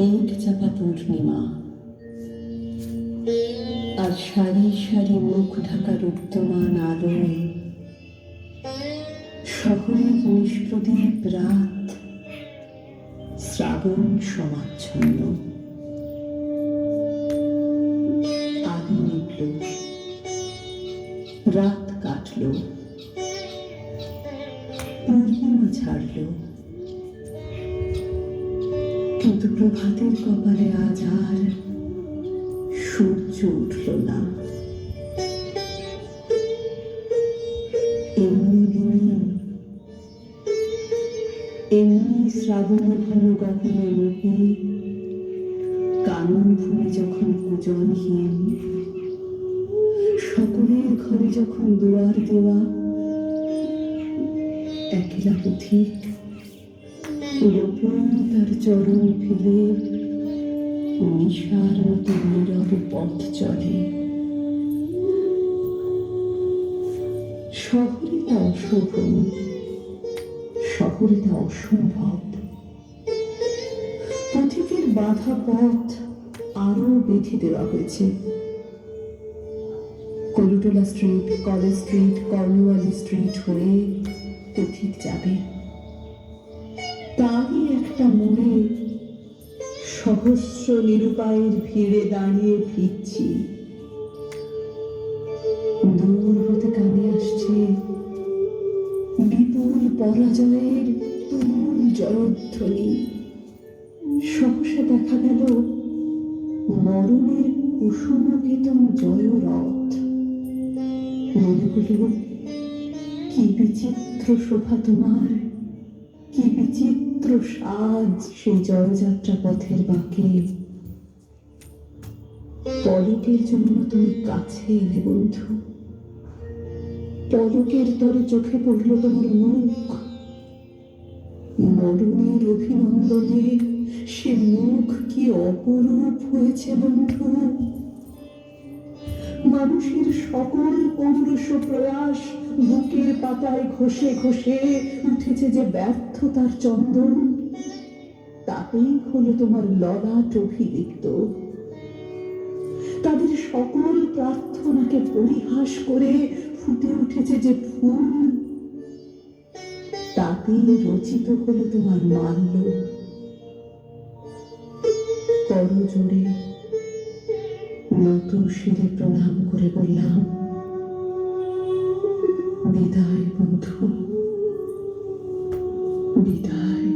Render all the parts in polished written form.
মেঘ চাপা পূর্ণিমা, আর সারি সারি মুখ ঢাকা রুদ্ধমান আলোয় শহরের নিষ্প্রদীপ রাত শ্রাবণ সমাচ্ছন্ন। আলো নিভল, রাত কাটল, পূর্ণিমা ছাড়ল, কিন্তু প্রভাতের কপালে আজ আর সূর্য উঠল না। এমনি শ্রাবণ ঘন গহন রূপে কানন ভূমি যখন পূজনহীন, সকলের ঘরে যখন দুয়ার দেওয়া, একলা পথিক গোপন তার চরণ ফেলে নিশার মতো নীরব পথ চলে। শহরে তা অশোভন, শহরে তা অসম্ভব। পথিকের বাধা পথ আরো বেঁধে দেওয়া হয়েছে। Kalutola street, college street, Cornwallis street হয়ে পথিক যাবে। তারই একটা মোড়ে সহস্র নিরুপায়ের ভিড়ে দাঁড়িয়ে ফিরছি। দূর হতে কানে আসছে বিপুল পরাজয়ের তুমুল জয়ধ্বনি। সহসা দেখা গেল মরণের কুসুমকেতন জয়রথ। মনে হল, কি বিচিত্র শোভা তোমার, কি বিচিত্র সাজ সেই জয়যাত্রা পথের বাঁকে। পলকের জন্য তুমি কাছে এলে বন্ধু, পলকের তরে চোখে পড়ল তোমার মুখ। মরণের অভিনন্দনে সে মুখ কি অপরূপ হয়েছে বন্ধু। মানুষের সকল পৌরুষ প্রয়াস বুকের পাতায় ঘষে ঘষে উঠেছে যে ব্যর্থতার চন্দন, তাতেই হলো তোমার ললাট অভিলিপ্ত। তাদের সকল প্রার্থনাকে পরিহাস করে ফুটে উঠেছে যে ফুল, তাতেই রচিত হলো তোমার মাল্য। করজোড়ে নত শিরে প্রণাম করে বললাম, বিদায় বন্ধু, বিদায়।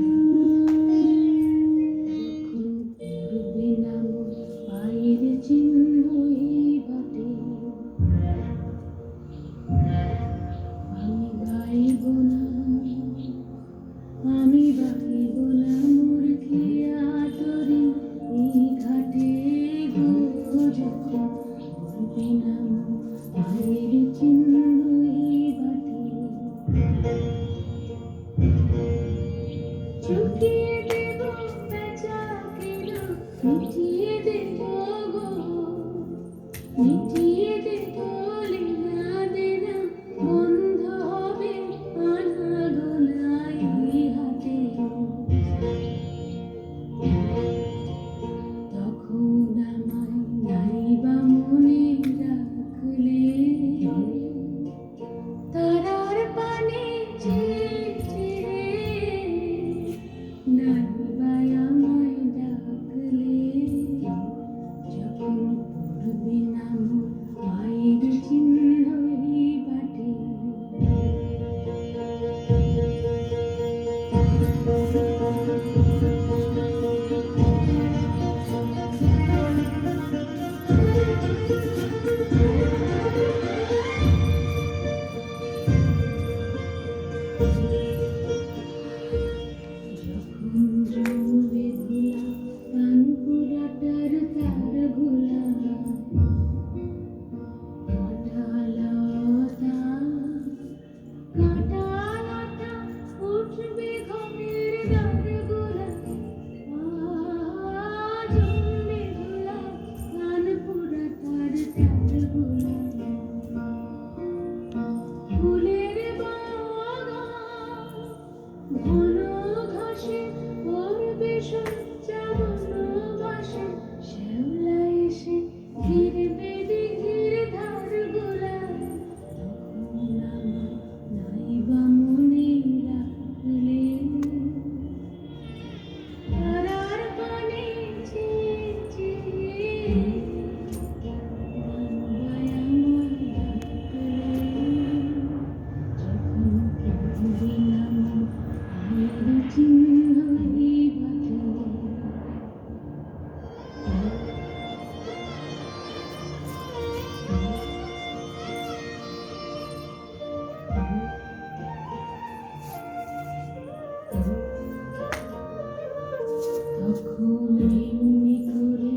তখন এমনি করে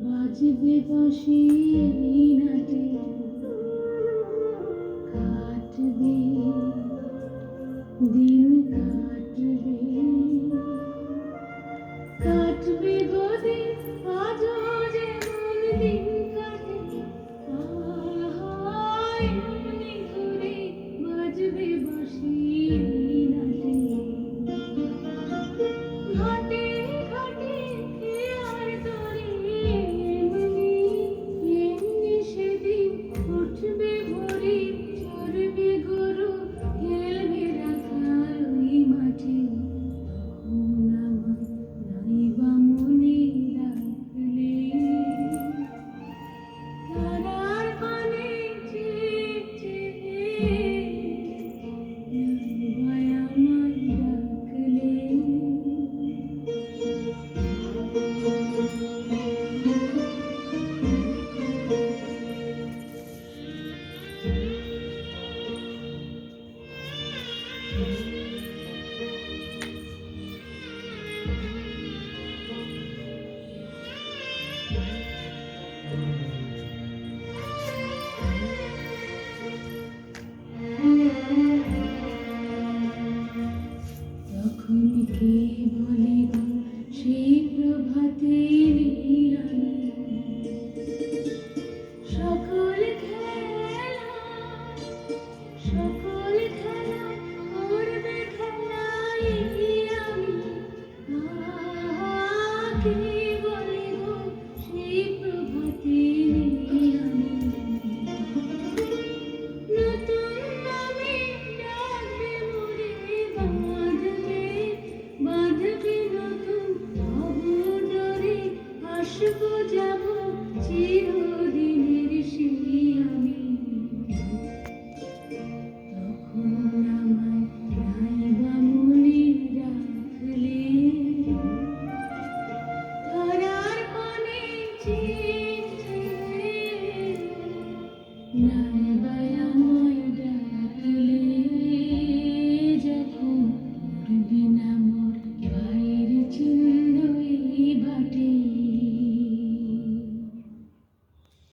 বাজবে বাঁশি বীণাতে, কাটবে দিন